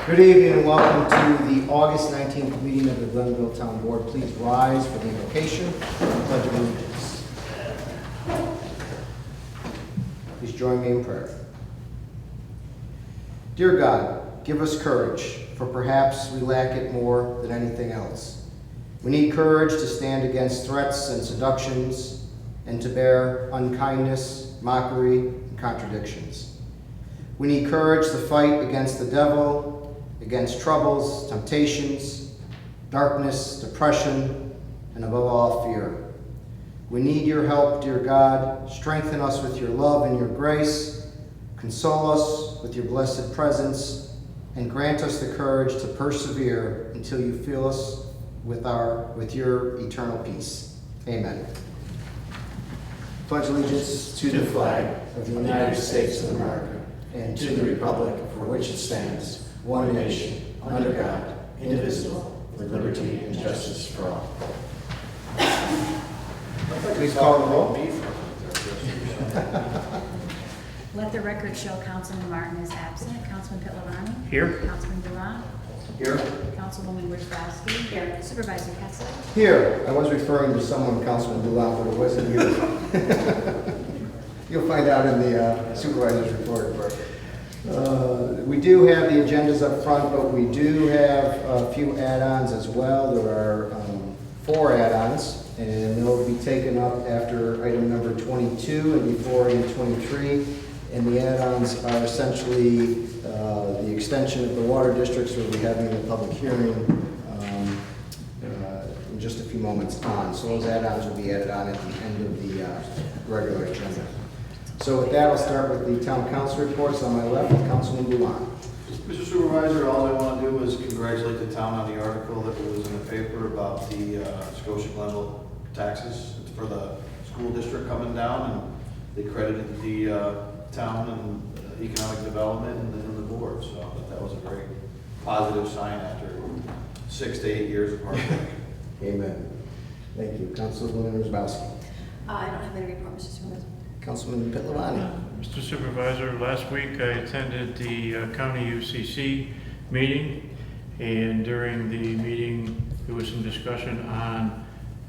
Good evening and welcome to the August 19th meeting of the Glenville Town Board. Please rise for the invocation and pledge of allegiance. Please join me in prayer. Dear God, give us courage, for perhaps we lack it more than anything else. We need courage to stand against threats and seductions and to bear unkindness, mockery, and contradictions. We need courage to fight against the devil, against troubles, temptations, darkness, depression, and above all, fear. We need your help, dear God. Strengthen us with your love and your grace. Console us with your blessed presence, and grant us the courage to persevere until you fill us with your eternal peace. Amen. Pledge allegiance to the flag of the United States of America and to the republic for which it stands, one nation, under God, indivisible, with liberty and justice for all. Please call the roll. Let the record show Councilman Martin is absent. Councilman Pitlavani? Here. Councilman Durant? Here. Councilwoman Wojciechowski? Here. Supervisor Kessler? Here. I was referring to someone, Councilman Dulon, but it wasn't you. You'll find out in the supervisor's report. We do have the agendas up front, but we do have a few add-ons as well. There are 4 add-ons, and they'll be taken up after item number 22 and before item 23. And the add-ons are essentially the extension of the water districts. We'll be having a public hearing in just a few moments on. So those add-ons will be added on at the end of the regular agenda. So with that, I'll start with the town council reports. On my left, Councilman Dulon. Mr. Supervisor, all I want to do is congratulate the town on the article that was in the paper about the Scotia Glenville taxes. It's for the school district coming down, and they credited the town and economic development and the board. So I thought that was a very positive sign after 6 to 8 years of hard work. Amen. Thank you. Councilwoman Rosbowski. I don't have any report, Mr. Supervisor. Councilman Pitlavani. Mr. Supervisor, last week I attended the County UCC meeting, and during the meeting there was some discussion on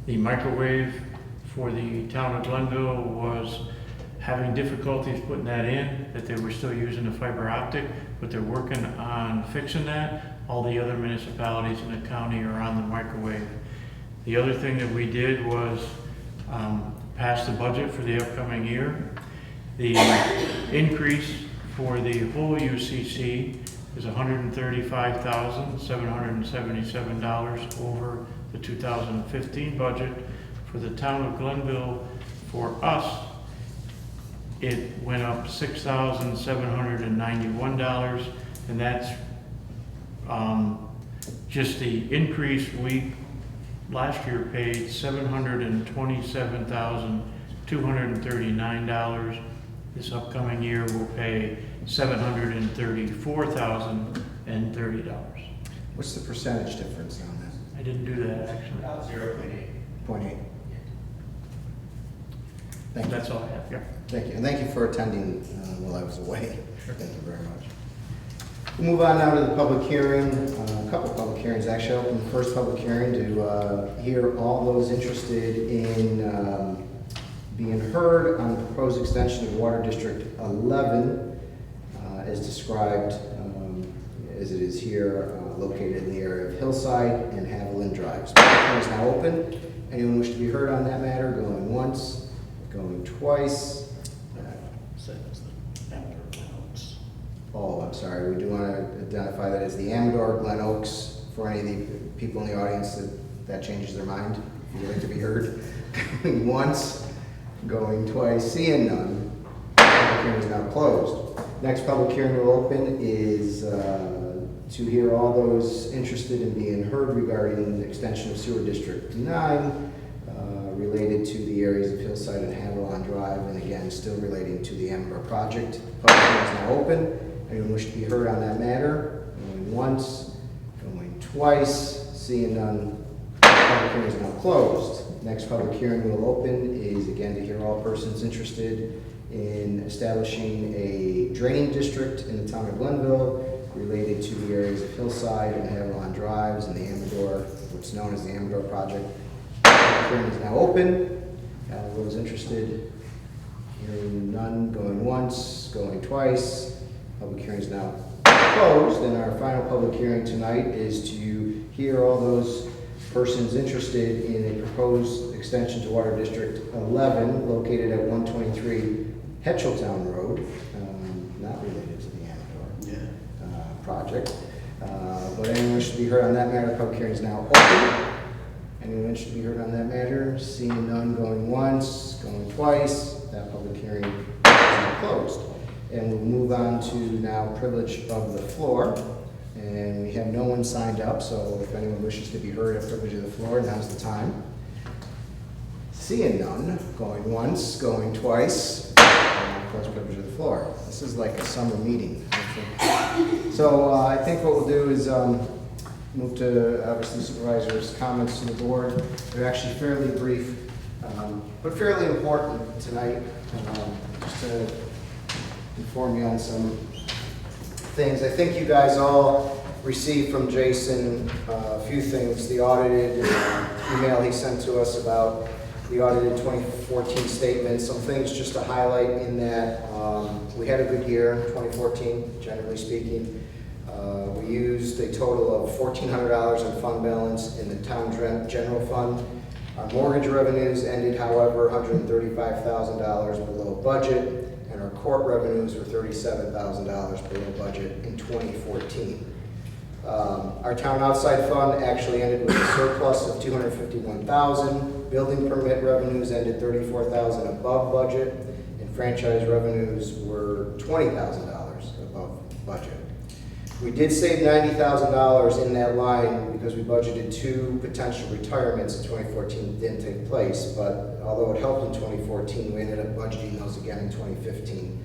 the microwave for the town of Glenville was having difficulties putting that in, that they were still using the fiber optic, but they're working on fixing that. All the other municipalities in the county are on the microwave. The other thing that we did was pass the budget for the upcoming year. The increase for the whole UCC is $135,777 over the 2015 budget. For the town of Glenville, for us, it went up $6,791, and that's just the increase. We last year paid $727,239. This upcoming year we'll pay $734,030. What's the percentage difference on that? I didn't do that actually. 0.8. Thank you. That's all I have. Yeah. Thank you. And thank you for attending while I was away. Thank you very much. We'll move on now to the public hearing. A couple public hearings, actually. I'll open the first public hearing to hear all those interested in being heard on the proposed extension of Water District 11 as described as it is here, located in the area of Hillside and Haviland Drive. So the public hearing is now open. Anyone wish to be heard on that matter? Going once, going twice. Oh, I'm sorry. We do want to identify that as the Amador Glen Oaks for any of the people in the audience that changes their mind. If you'd like to be heard. Going once, going twice, seeing none. Public hearing is now closed. Next public hearing we'll open is to hear all those interested in being heard regarding the extension of Sewer District 9 related to the areas of Hillside and Haviland Drive, and again, still relating to the Amador project. Public hearing is now open. Anyone wish to be heard on that matter? Going once, going twice, seeing none. Public hearing is now closed. Next public hearing we'll open is again to hear all persons interested in establishing a draining district in the town of Glenville related to the areas of Hillside and Havilland Drives and the Amador, what's known as the Amador project. Public hearing is now open. Those interested, hearing none, going once, going twice. Public hearing is now closed, and our final public hearing tonight is to hear all those persons interested in a proposed extension to Water District 11 located at 123 Hetcheltown Road, not related to the Amador project. But anyone should be heard on that matter. The public hearing is now open. Anyone should be heard on that matter? Seeing none, going once, going twice. That public hearing is now closed. And we'll move on to now privilege of the floor. And we have no one signed up, so if anyone wishes to be heard at privilege of the floor, now's the time. Seeing none, going once, going twice, and close privilege of the floor. This is like a summer meeting, I think. So I think what we'll do is move to, obviously, supervisors' comments to the board. They're actually fairly brief, but fairly important tonight, just to inform you on some things. I think you guys all received from Jason a few things. The audited email he sent to us about the audited 2014 statement. Some things just to highlight in that we had a good year in 2014, generally speaking. We used a total of $1,400 in fund balance in the town general fund. Our mortgage revenues ended, however, $135,000 below budget, and our court revenues were $37,000 below budget in 2014. Our town outside fund actually ended with a surplus of $251,000. Building permit revenues ended $34,000 above budget, and franchise revenues were $20,000 above budget. We did save $90,000 in that line because we budgeted 2 potential retirements in 2014 that didn't take place, but although it helped in 2014, we ended up budgeting those again in 2015.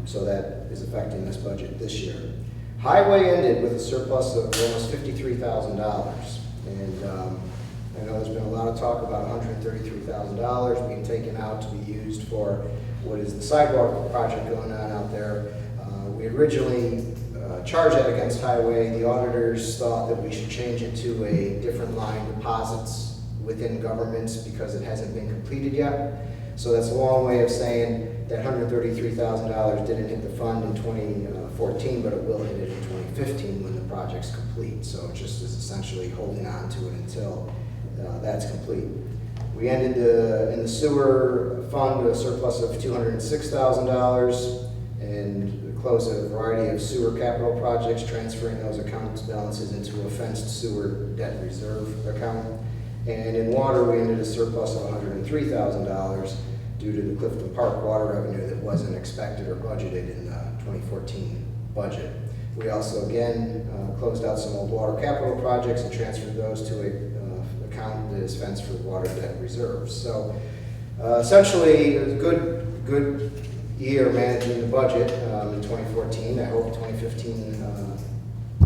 So that is affecting this budget this year. Highway ended with a surplus of almost $53,000. And I know there's been a lot of talk about $133,000 being taken out to be used for what is the sidewalk project going on out there. We originally charged that against highway. The auditors thought that we should change it to a different line, deposits within governments, because it hasn't been completed yet. So that's a long way of saying that $133,000 didn't hit the fund in 2014, but it will hit it in 2015 when the project's complete. So it just is essentially holding on to it until that's complete. We ended in the sewer fund with a surplus of $206,000 and closed a variety of sewer capital projects, transferring those accounts balances into a fenced sewer debt reserve account. And in water, we ended a surplus of $103,000 due to the Clifton Park water revenue that wasn't expected or budgeted in the 2014 budget. We also, again, closed out some old water capital projects and transferred those to an account that is fenced for water debt reserves. So essentially, it was a good year managing the budget in 2014. I hope 2015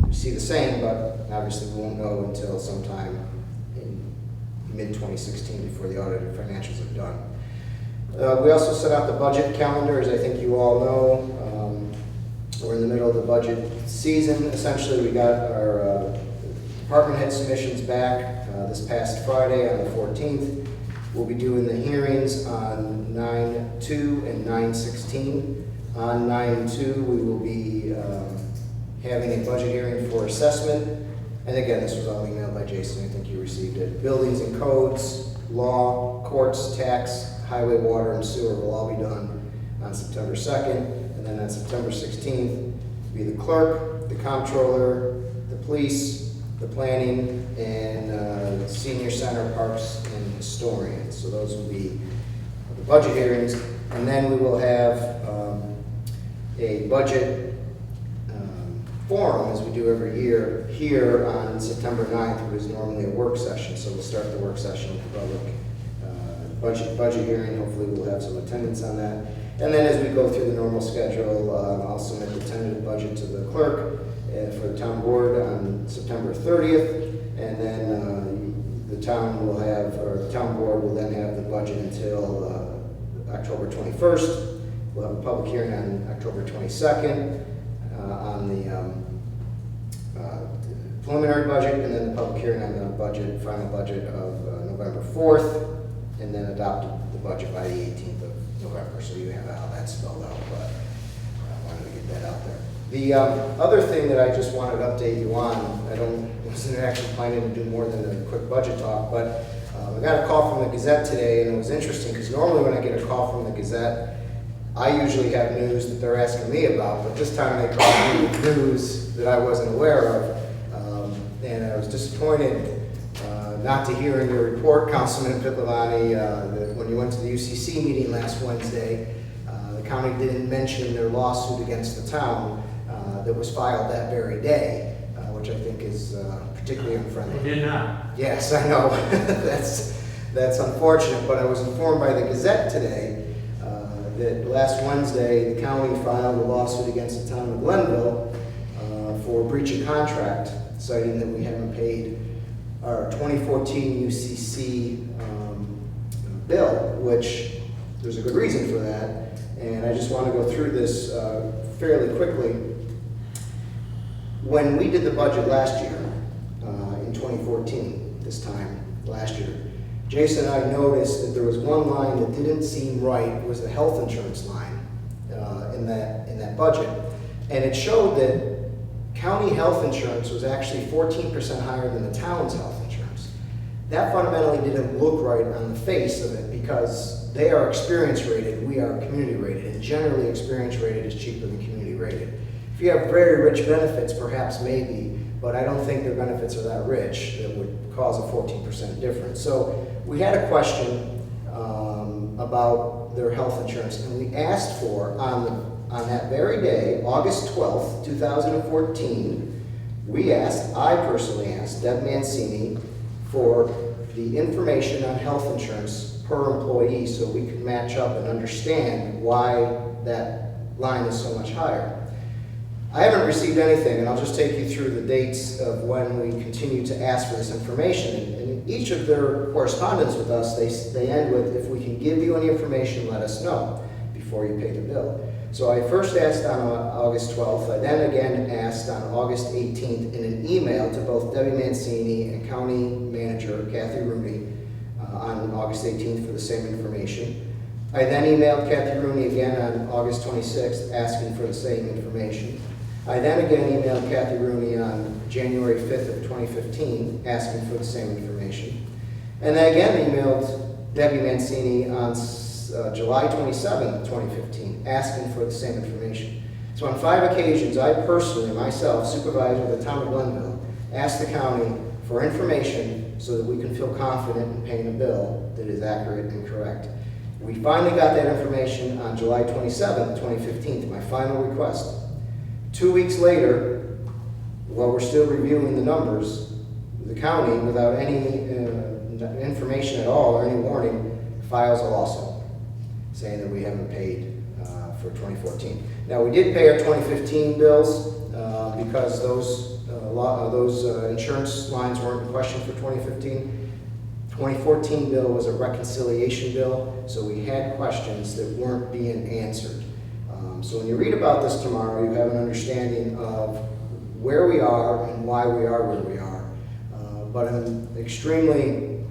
we see the same, but obviously we won't know until sometime in mid-2016 before the audited financials are done. We also set out the budget calendar, as I think you all know. We're in the middle of the budget season. Essentially, we got our department head submissions back this past Friday on the 14th. We'll be doing the hearings on 9/2 and 9/16. On 9/2, we will be having a budget hearing for assessment. And again, this was all emailed by Jason. I think you received it. Buildings and codes, law, courts, tax, highway, water, and sewer will all be done on September 2nd. And then on September 16th, will be the clerk, the comptroller, the police, the planning, and the senior center, parks, and historians. So those will be the budget hearings. And then we will have a budget forum, as we do every year, here on September 9th, which is normally a work session. So we'll start the work session with the public budget hearing. Hopefully we'll have some attendance on that. And then as we go through the normal schedule, I'll submit the tentative budget to the clerk for the town board on September 30th. And then the town board will then have the budget until October 21st. We'll have a public hearing on October 22nd on the preliminary budget, and then the public hearing on the budget, final budget of November 4th, and then adopt the budget by the 18th of November. So you have how that's spelled out, but I wanted to get that out there. The other thing that I just wanted to update you on, wasn't actually planning to do more than a quick budget talk, but I got a call from the Gazette today, and it was interesting because normally when I get a call from the Gazette, I usually have news that they're asking me about, but this time they called me with news that I wasn't aware of, and I was disappointed not to hear in your report, Councilman Pitlevani, that when you went to the UCC meeting last Wednesday, the county didn't mention their lawsuit against the town that was filed that very day, which I think is particularly unfriendly. They did not. Yes, I know. That's unfortunate, but I was informed by the Gazette today that last Wednesday, the county filed a lawsuit against the town of Glenville for breach of contract, citing that we haven't paid our 2014 UCC bill, which there's a good reason for that. And I just want to go through this fairly quickly. When we did the budget last year, in 2014, this time last year, Jason and I noticed that there was one line that didn't seem right. It was the health insurance line in that budget. And it showed that county health insurance was actually 14% higher than the town's health insurance. That fundamentally didn't look right on the face of it because they are experience rated, we are community rated, and generally experience rated is cheaper than community rated. If you have very rich benefits, perhaps maybe, but I don't think their benefits are that rich that would cause a 14% difference. So we had a question about their health insurance, and we asked for, on that very day, August 12th, 2014, I personally asked Deb Mancini for the information on health insurance per employee so we could match up and understand why that line is so much higher. I haven't received anything, and I'll just take you through the dates of when we continue to ask for this information. And each of their correspondence with us, they end with, if we can give you any information, let us know before you pay the bill. So I first asked on August 12th. I then again asked on August 18th in an email to both Debbie Mancini and County Manager Kathy Rooney on August 18th for the same information. I then emailed Kathy Rooney again on August 26th asking for the same information. I then again emailed Kathy Rooney on January 5th of 2015 asking for the same information. And then again emailed Debbie Mancini on July 27th, 2015, asking for the same information. So on 5 occasions, I personally, myself, supervisor of the town of Glenville, asked the county for information so that we can feel confident in paying a bill that is accurate and correct. We finally got that information on July 27th, 2015, my final request. 2 weeks later, while we're still reviewing the numbers, the county, without any information at all or any warning, files a lawsuit saying that we haven't paid for 2014. Now, we did pay our 2015 bills because those insurance lines weren't in question for 2015. 2014 bill was a reconciliation bill, so we had questions that weren't being answered. So when you read about this tomorrow, you have an understanding of where we are and why we are where we are. But I'm extremely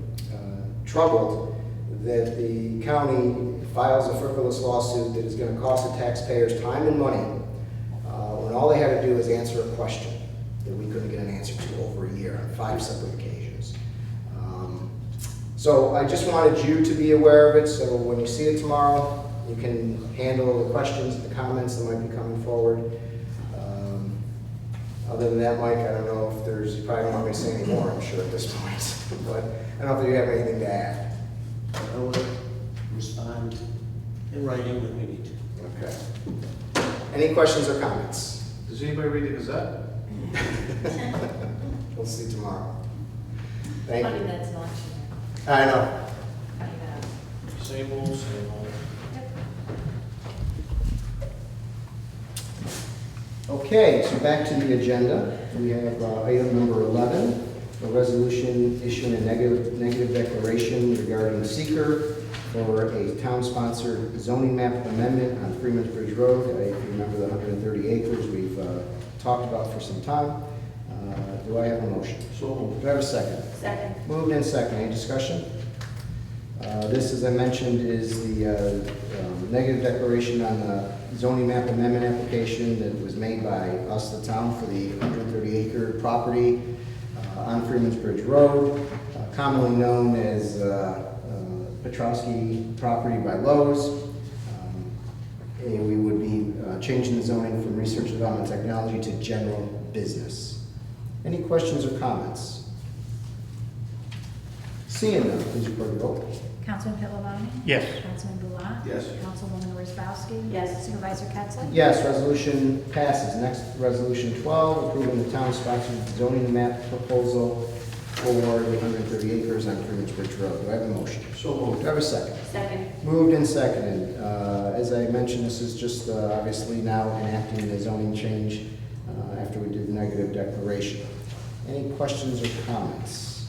troubled that the county files a frivolous lawsuit that is going to cost the taxpayers time and money when all they had to do was answer a question that we couldn't get an answer to over a year on 5 separate occasions. So I just wanted you to be aware of it, so when you see it tomorrow, you can handle the questions, the comments that might be coming forward. Other than that, Mike, I don't know if you probably don't want me to say any more, I'm sure, at this point. But I don't know if you have anything to add. I will respond in writing when we need to. Okay. Any questions or comments? Does anybody read the Gazette? We'll see tomorrow. Thank Funny you. that's not I know. true. Yeah. Same old, same old. Okay, so back to the agenda. We have item number 11, a resolution issuing a negative declaration regarding seeker for a town-sponsored zoning map amendment on Freeman's Bridge Road. If you remember the 130 acres we've talked about for some time. Do I have a motion? So moved. Do I have a second? Second. Moved and second. Any discussion? This, as I mentioned, is the negative declaration on the zoning map amendment application that was made by us, the town, for the 130-acre property on Freeman's Bridge Road, commonly known as Petrowski property by Lowe's. And we would be changing the zoning from research and development technology to general business. Any questions or comments? Seeing none, please record your vote. Councilman Pittavani? Yes. Councilman Bullock? Yes. Councilwoman Wozzachowski? Yes. Supervisor Pettsley? Yes, resolution passes. Next, resolution 12, approving the town-sponsored zoning map proposal for the 130 acres on Freeman's Bridge Road. Do I have a motion? So Do moved. I have a second? Second. Moved and seconded. As I mentioned, this is just obviously now enacting the zoning change after we did the negative declaration. Any questions or comments?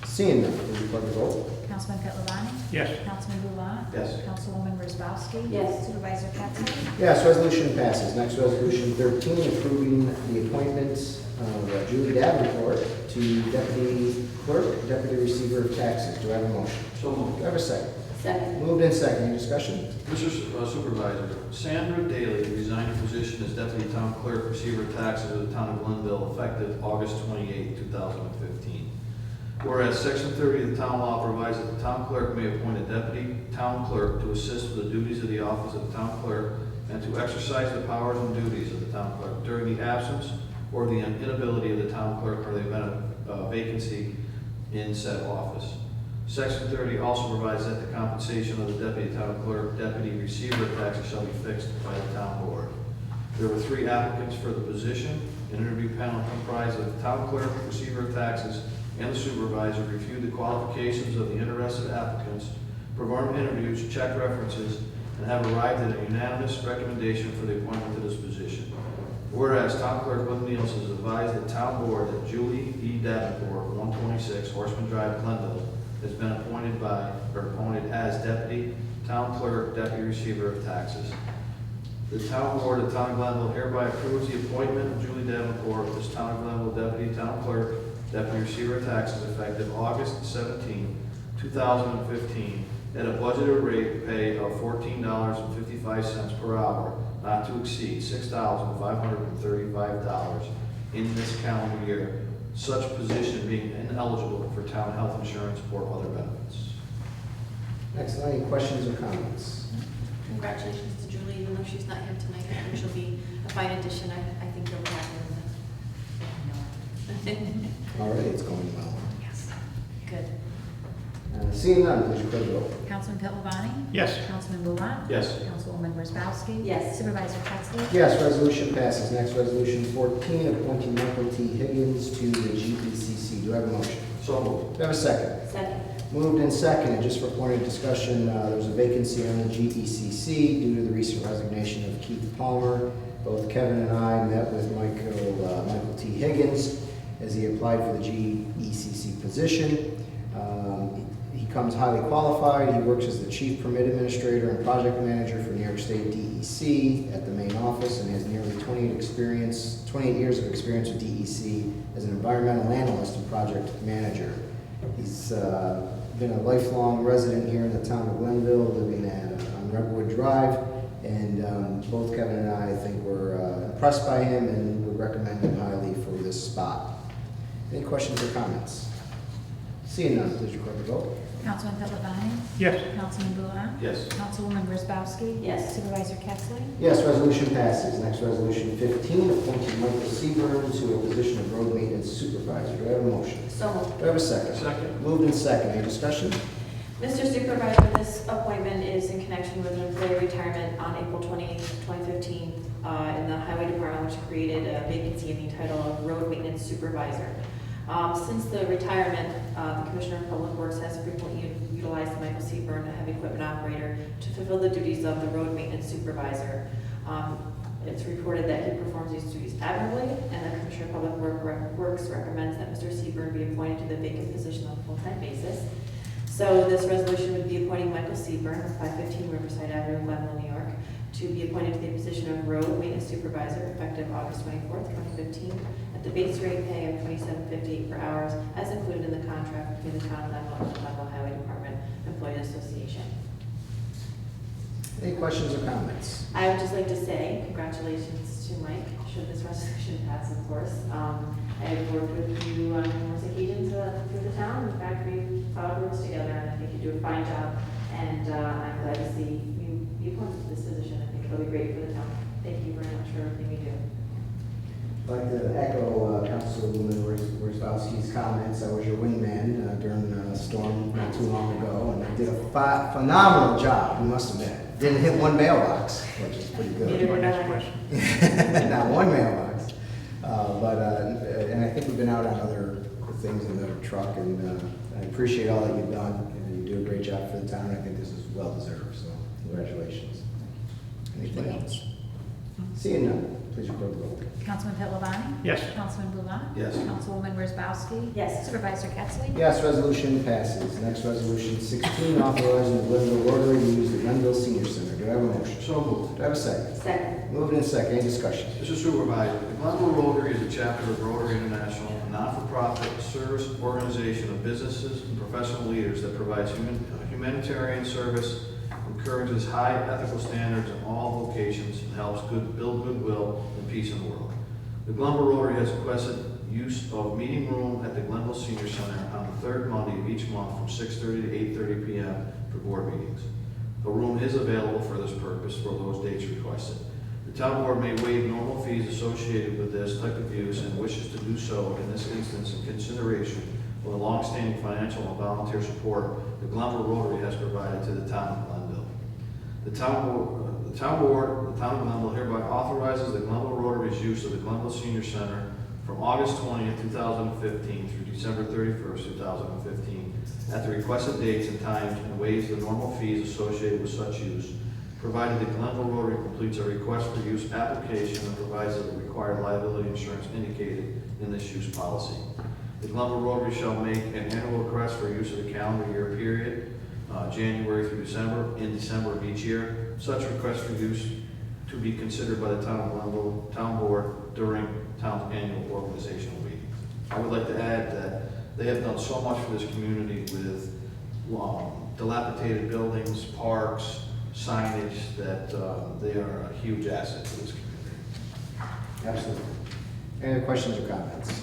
Seeing none, please record your vote. Councilman Pittavani? Yes. Councilman Bullock? Yes. Councilwoman Wozzachowski? Yes. Supervisor Pettsley? Yes, resolution passes. Next, resolution 13, approving the appointment of Julie Davenport to deputy clerk, deputy receiver of taxes. Do I have a motion? So moved. Do I have a second? Second. Moved and seconded. Any discussion? Mr. Supervisor, Sandra Daly resigned her position as Deputy Town Clerk, Receiver of Taxes of the Town of Glenville, effective August 28, 2015. Whereas Section 30 of the Town Law provides that the Town Clerk may appoint a Deputy Town Clerk to assist with the duties of the office of the Town Clerk and to exercise the powers and duties of the Town Clerk during the absence or the inability of the Town Clerk or the event of vacancy in said office. Section 30 also provides that the compensation of the Deputy Town Clerk, Deputy Receiver of Taxes shall be fixed by the Town Board. There were 3 applicants for the position. An interview panel comprised of the Town Clerk, Receiver of Taxes, and the Supervisor reviewed the qualifications of the interested applicants, performed interviews, checked references, and have arrived at a unanimous recommendation for the appointment to this position. Whereas Town Clerk Linda Nielsen has advised the Town Board that Julie E. Davenport, 126 Horseman Drive, Glenville, has been appointed as Deputy Town Clerk, Deputy Receiver of Taxes. The Town Board of Town of Glenville hereby approves the appointment of Julie Davenport as Town of Glenville Deputy Town Clerk, Deputy Receiver of Taxes, effective August 17, 2015, at a budgeted rate of pay of $14.55 per hour, not to exceed $6,535 in this calendar year, such position being ineligible for town health insurance or other benefits. Next, any questions or comments? Congratulations to Julie, even though she's not here tonight. I think she'll be a fine addition. I think you'll be happy with it. Already, it's going well. Yes. Good. Seeing none, please record your vote. Councilman Pittavani? Yes. Councilman Bullock? Yes. Councilwoman Wozzachowski? Yes. Supervisor Pettsley? Yes, resolution passes. Next, resolution 14, appointing Michael T. Higgins to the GECC. Do I have a motion? So moved. Do I have a second? Second. Moved and seconded. Just for point of discussion, there was a vacancy on the GECC due to the recent resignation of Keith Palmer. Both Kevin and I met with Michael T. Higgins as he applied for the GECC position. He comes highly qualified. He works as the Chief Permit Administrator and Project Manager for New York State DEC at the main office and has nearly 28 years of experience with DEC as an environmental analyst and project manager. He's been a lifelong resident here in the town of Glenville, living on Redwood Drive, and both Kevin and I think were impressed by him and would recommend him highly for this spot. Any questions or comments? Seeing none, please record the vote. Councilman Pittavani? Yes. Councilman Bullock? Yes. Councilwoman Wozzachowski? Yes. Supervisor Pettsley? Yes, resolution passes. Next, resolution 15, appointing Michael Seaburn to a position of road maintenance supervisor. Do I have a motion? So moved. Do I have a second? Second. Moved and second. Any discussion? Mr. Supervisor, this appointment is in connection with an employee retirement on April 28, 2015, in the Highway Department, which created a vacancy in the title of Road Maintenance Supervisor. Since the retirement, the Commissioner of Public Works has frequently utilized Michael Seaburn, a heavy equipment operator, to fulfill the duties of the Road Maintenance Supervisor. It's reported that he performs these duties admirably, and the Commissioner of Public Works recommends that Mr. Seaburn be appointed to the vacant position on a full-time basis. So this resolution would be appointing Michael Seaburn of 515 Riverside Avenue, Glenville, New York, to be appointed to the position of road maintenance supervisor effective August 24th, 2015, at the base rate pay of $27.58 per hour as included in the contract between the town of Glenville and the Glenville Highway Department Employees Association. Any questions or comments? I would just like to say congratulations to Mike, should this resolution pass, of course. I've worked with you on numerous occasions through the town. In fact, we filed rules together, and I think you do a fine job. And I'm glad to see you be appointed to this position. I think it'll be great for the town. Thank you very much for everything you do. I'd like to echo Councilwoman Worzbowski's comments. I was your wingman during a storm not too long ago, and I did a phenomenal job, you must admit. Didn't hit one mailbox, which is pretty good. Neither My did next I. question. Not one mailbox. And I think we've been out on other things in the truck, and I appreciate all that you've done, and you do a great job for the town. I think this is well deserved, so congratulations. Anything else? Seeing none, please record the vote. Councilman Pittavani? Yes. Councilman Blulat? Yes. Councilwoman Worzbowski? Yes. Supervisor Ketzley? Yes, resolution passes. Next, resolution 16, authorizing the Glenville Rotary to use the Glenville Senior Center. Do I have a motion? So moved. Do I have a second? Second. Moved and second, any discussion? Mr. Supervisor, the Glenville Rotary is a chapter of Rotary International, a not-for-profit service organization of businesses and professional leaders that provides humanitarian service, encourages high ethical standards in all locations, and helps build goodwill and peace in the world. The Glenville Rotary has requested use of meeting room at the Glenville Senior Center on the third Monday of each month from 6:30 to 8:30 p.m. for board meetings. A room is available for this purpose for those dates requested. The town board may waive normal fees associated with this type of use and wishes to do so in this instance in consideration of the longstanding financial and volunteer support the Glenville Rotary has provided to the town of Glenville. The town of Glenville hereby authorizes the Glenville Rotary's use of the Glenville Senior Center from August 20th, 2015 through December 31st, 2015 at the requested dates and times and waives the normal fees associated with such use, provided the Glenville Rotary completes a request for use application and provides the required liability insurance indicated in this use policy. The Glenville Rotary shall make an annual request for use of the calendar year period, January through December, in December of each year. Such request for use to be considered by the town of Glenville Town Board during town's annual organizational meetings. I would like to add that they have done so much for this community with dilapidated buildings, parks, signage, that they are a huge asset to this community. Absolutely. Any other questions or comments?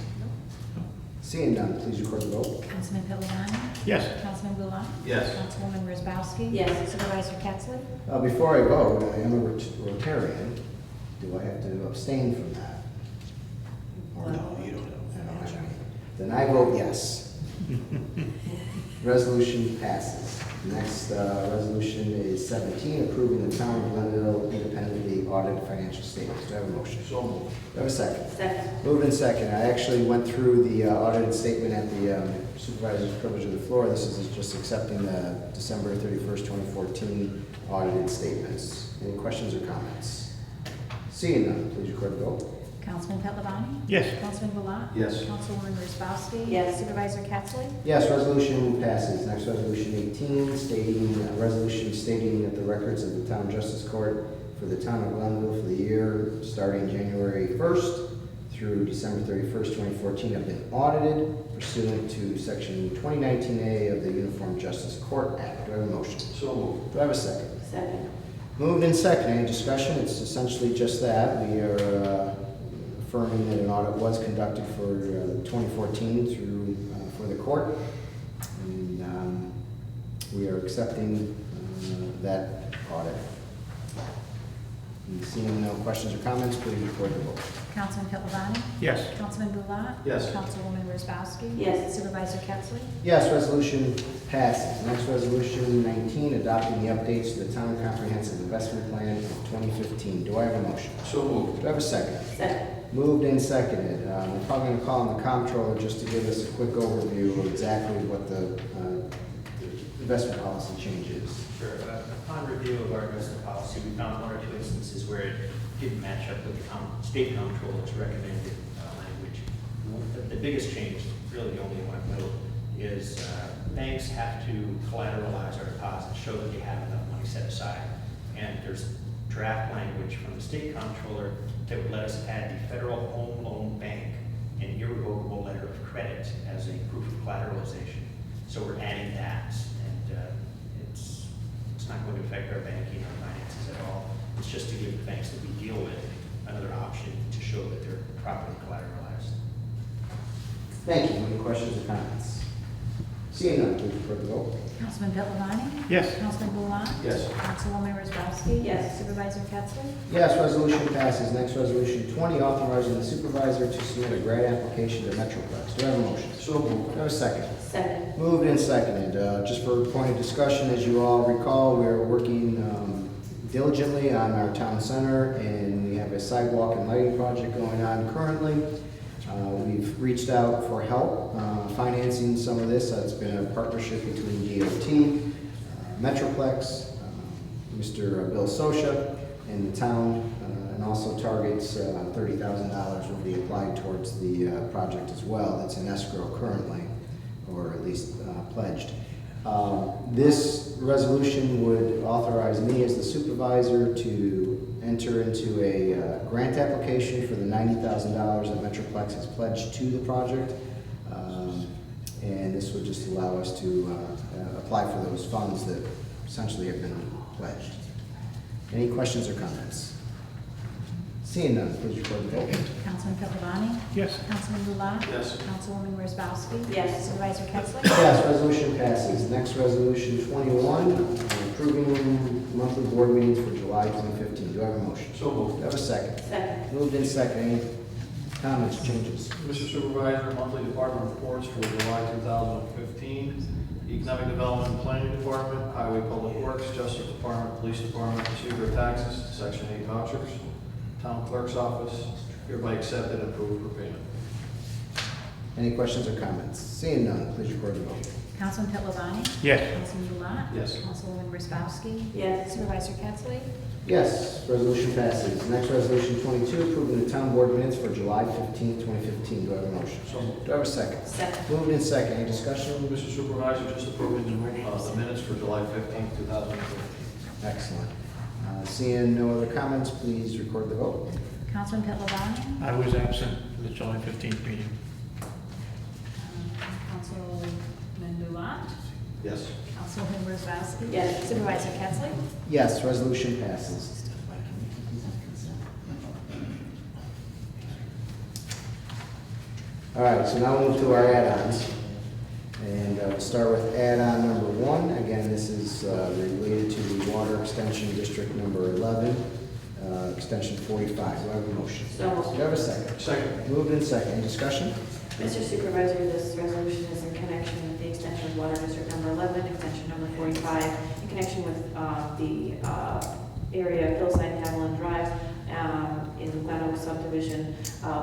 Seeing none, please record the vote. Councilman Pittavani? Yes. Councilman Blulat? Yes. Councilwoman Worzbowski? Yes. Supervisor Ketzley? Before I vote, I am a Rotarian. Do I have to abstain from that? Or no, you don't. I don't have any. Then I vote yes. Resolution passes. Next resolution is 17, approving the town of Glenville independently audited financial statements. Do I have a motion? So moved. Do I have a second? Second. Moved and second. I actually went through the audited statement at the supervisor's privilege of the floor. This is just accepting the December 31st, 2014 audited statements. Any questions or comments? Seeing none, please record the vote. Councilman Pittavani? Yes. Councilman Blulat? Yes. Councilwoman Worzbowski? Yes. Supervisor Ketzley? Yes, resolution passes. Next, resolution 18, resolution stating that the records of the town justice court for the town of Glenville for the year starting January 1st through December 31st, 2014 have been audited pursuant to section 2019A of the Uniform Justice Court Act. Do I have a motion? So moved. Do I have a second? Second. Moved and second. Any discussion? It's essentially just that. We are affirming that an audit was conducted for 2014 through for the court, and we are accepting that audit. And seeing no questions or comments, please record the vote. Councilman Pittavani? Yes. Councilman Blulat? Yes. Councilwoman Worzbowski? Yes. Supervisor Ketzley? Yes, resolution passes. Next, resolution 19, adopting the updates to the town comprehensive investment plan of 2015. Do I have a motion? So moved. Do I have a second? Second. Moved and seconded. We're probably going to call on the comptroller just to give us a quick overview of exactly what the investment policy change is. Sure. Upon review of our investment policy, we found one or two instances where it didn't match up with the state comptroller's recommended language. The biggest change, really the only one I've noted, is banks have to collateralize our deposits, show that they have enough money set aside. And there's draft language from the state comptroller that would let us add the Federal Home Loan Bank an irrevocable letter of credit as a proof of collateralization. So we're adding that, and it's not going to affect our banking or finances at all. It's just to give the banks that we deal with another option to show that they're properly collateralized. Thank you. Any questions or comments? Seeing none, please record the vote. Councilman Pittavani? Yes. Councilman Goulart? Yes. Councilwoman Wozzowski? Yes. Supervisor Pettsley? Yes, resolution passes. Next, resolution 20, authorizing the supervisor to submit a grant application to Metroplex. Do I have a motion? So moved. Do I have a second? Second. Moved and seconded. Just for a point of discussion, as you all recall, we are working diligently on our town center, and we have a sidewalk and lighting project going on currently. We've reached out for help financing some of this. It's been a partnership between DOT, Metroplex, Mr. Bill Sosha, and the town, and also targets $30,000 will be applied towards the project as well. It's in escrow currently, or at least pledged. This resolution would authorize me as the supervisor to enter into a grant application for the $90,000 that Metroplex has pledged to the project. And this would just allow us to apply for those funds that essentially have been pledged. Any questions or comments? Seeing none, please record the vote. Councilman Pittavani? Yes. Councilman Goulart? Yes. Councilwoman Wozzowski? Yes. Supervisor Pettsley? Yes, resolution passes. Next, resolution 21, approving monthly board meetings for July 2015. Do I have a motion? So moved. Do I have a second? Second. Moved in second. Any comments, changes? Mr. Supervisor, monthly department reports for July 2015. Economic Development and Planning Department, Highway Public Works, Justice Department, Police Department, Receiver of Taxes, Section 8 vouchers. Town Clerk's Office, hereby accepted and approved for payment. Any questions or comments? Seeing none, please record the vote. Councilman Pittavani? Yes. Councilman Goulart? Yes. Councilwoman Wozzowski? Yes. Supervisor Pettsley? Yes, resolution passes. Next, resolution 22, approving the town board minutes for July 15, 2015. Do I have a motion? So moved. Do I have a second? Second. Moved in second. Any discussion? Mr. Supervisor, just approving the minutes for July 15, 2015. Excellent. Seeing no other comments, please record the vote. Councilman Pittavani? I was absent for the July 15th meeting. Councilman Goulart? Yes. Councilwoman Wozzowski? Yes. Supervisor Pettsley? Yes, resolution passes. All right, so now we'll move to our add-ons. And we'll start with add-on number 1. Again, this is related to the Water Extension District number 11, extension 45. Do I have a motion? So moved. Do I have a second? Second. Moved in second. Any discussion? Mr. Supervisor, this resolution is in connection with the extension of Water District number 11, extension number 45, in connection with the area of Hillside and Haviland Drive in the Glen Oaks subdivision,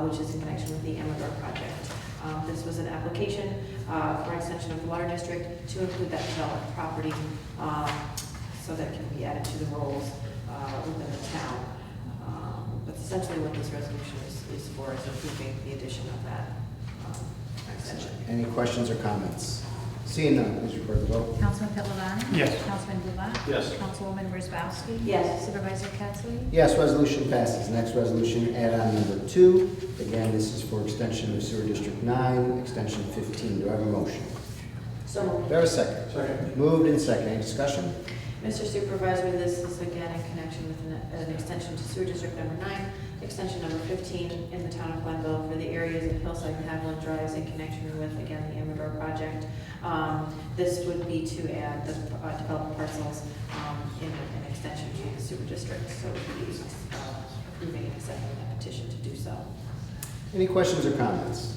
which is in connection with the Amador project. This was an application for extension of the Water District to include that developed property so that it can be added to the rolls within the town. But essentially what this resolution is for is approving the addition of that extension. Any questions or comments? Seeing none, please record the vote. Councilman Pittavani? Yes. Councilman Goulart? Yes. Councilwoman Wozzowski? Yes. Supervisor Pettsley? Yes, resolution passes. Next resolution, add-on number 2. Again, this is for extension of Sewer District 9, extension 15. Do I have a motion? So moved. Do I have a second? Second. Moved in second. Any discussion? Mr. Supervisor, this is again in connection with an extension to sewer district number 9, extension number 15 in the town of Glenville for the areas of Hillside and Haviland Drives in connection with, again, the Amador project. This would be to add the developed parcels in an extension to the sewer district. So we'd be approving and accepting that petition to do so. Any questions or comments?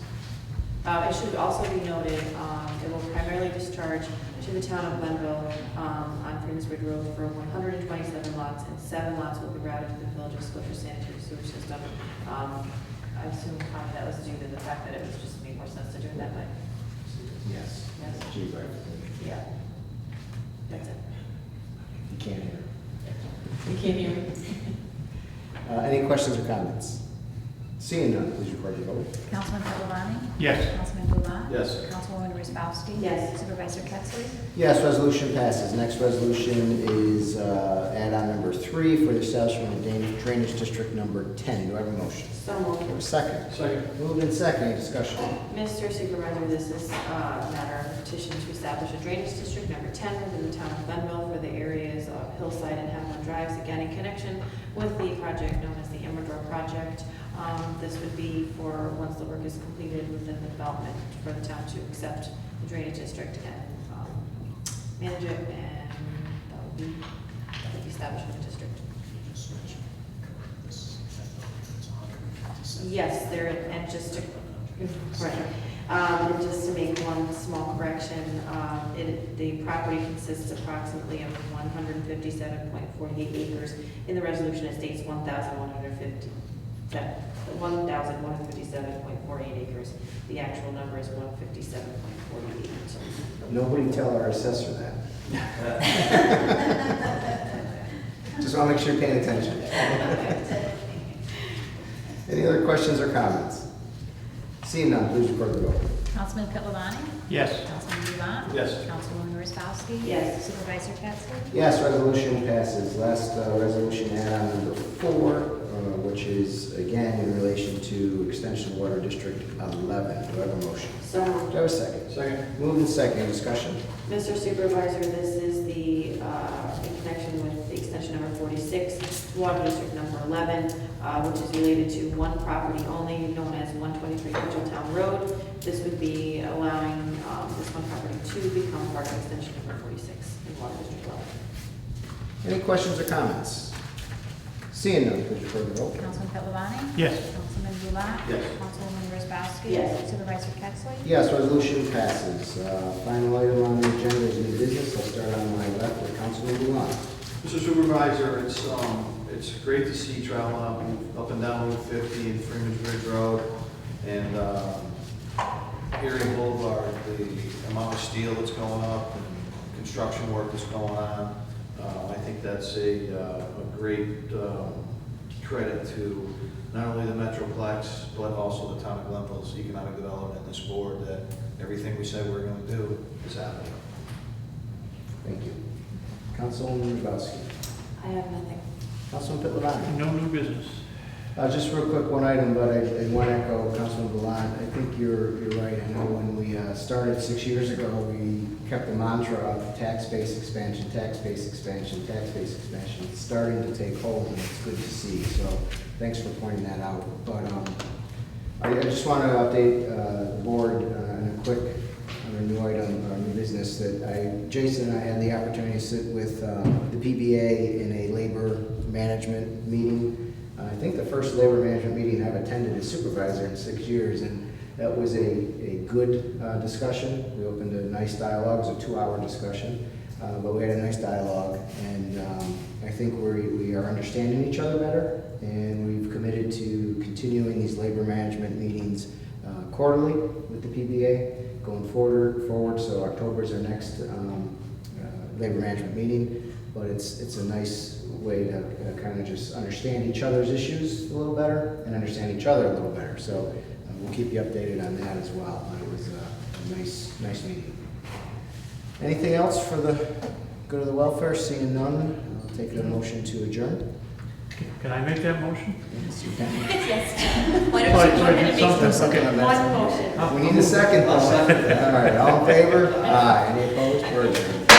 It should also be noted, it will primarily discharge to the town of Glenville on Freeman's Ridge Road for 127 lots, and 7 lots will be routed to the Village of Square sanitary sewer system. I assume that was due to the fact that it was just made more sense to do it that way. Yes. Yes. Gee, right. Yeah. That's it. You can't hear. You can't hear me? Any questions or comments? Seeing none, please record your vote. Councilman Pittavani? Yes. Councilman Blumer? Yes. Councilwoman Wozzachowski? Yes. Supervisor Pettsley? Yes, resolution passes. Next resolution is add-on number 3 for the establishment of drainage district number 10. Do I have a motion? So Do I have a moved. second? Second. Moved and second, any discussion? Mr. Supervisor, this is a matter of petition to establish a drainage district number 10 within the town of Glenville for the areas of Hillside and Hemlock Drives, again in connection with the project known as the Amador Project. This would be for, once the work is completed within the development, for the town to accept the drainage district and manage it, and that would be the establishment of the district. Yes, there, and just to, correct, and just to make one small correction, the property consists approximately of 157.48 acres. In the resolution, it states 1,157.48 acres. The actual number is 157.48. Nobody tell our assessor that. Just want to make sure you're paying attention. Any other questions or comments? Seeing none, please record the vote. Councilman Pittavani? Yes. Councilman Blumer? Yes. Councilwoman Wozzachowski? Yes. Supervisor Pettsley? Yes, resolution passes. Last resolution add-on number 4, which is again in relation to extension of water district 11. Do I have a motion? So moved. Do I have a second? Second. Moved and second, any discussion? Mr. Supervisor, this is the, in connection with the extension number 46, water district number 11, which is related to one property only, known as 123 Town Road. This would be allowing this one property to become part of extension number 46 in water district 11. Any questions or comments? Seeing none, please record the vote. Councilman Pittavani? Yes. Councilman Blumer? Yes. Councilwoman Wozzachowski? Yes. Supervisor Pettsley? Yes, resolution passes. Final item on the agenda is new business. I'll start on my left with Councilman Blumer. Mr. Supervisor, it's great to see travel up and down Route 50 and Freeman's Bridge Road and Erie Boulevard, the amount of steel that's going up and construction work that's going on. I think that's a great credit to not only the Metroplex, but also the town of Glenville's economic development, this board, that everything we said we were going to do is happening. Thank you. Councilwoman Wozzachowski. I have nothing. Councilman Pittavani. No new business. Just real quick, one item, but I want to echo Councilman Gallant. I think you're right. I know when we started 6 years ago, we kept the mantra of tax-based expansion, tax-based expansion, tax-based expansion. It's starting to take hold, and it's good to see. So thanks for pointing that out. But I just want to update the board on a quick new item, new business that Jason and I had the opportunity to sit with the PBA in a labor management meeting. I think the first labor management meeting I've attended as supervisor in 6 years, and that was a good discussion. We opened a nice dialogue. It was a 2-hour discussion, but we had a nice dialogue, and I think we are understanding each other better, and we've committed to continuing these labor management meetings quarterly with the PBA going forward. So October is our next labor management meeting, but it's a nice way to kind of just understand each other's issues a little better and understand each other a little better. So we'll keep you updated on that as well. But it was a nice meeting. Anything else for the good of the welfare? Seeing none, I'll take a motion to adjourn. Can I make that motion? Yes, you can. Yes. Why Oh, don't I you go ahead and did make something. Second on that. one motion? We need a second. All right, all in favor? Aye. Any opposed? We're adjourned.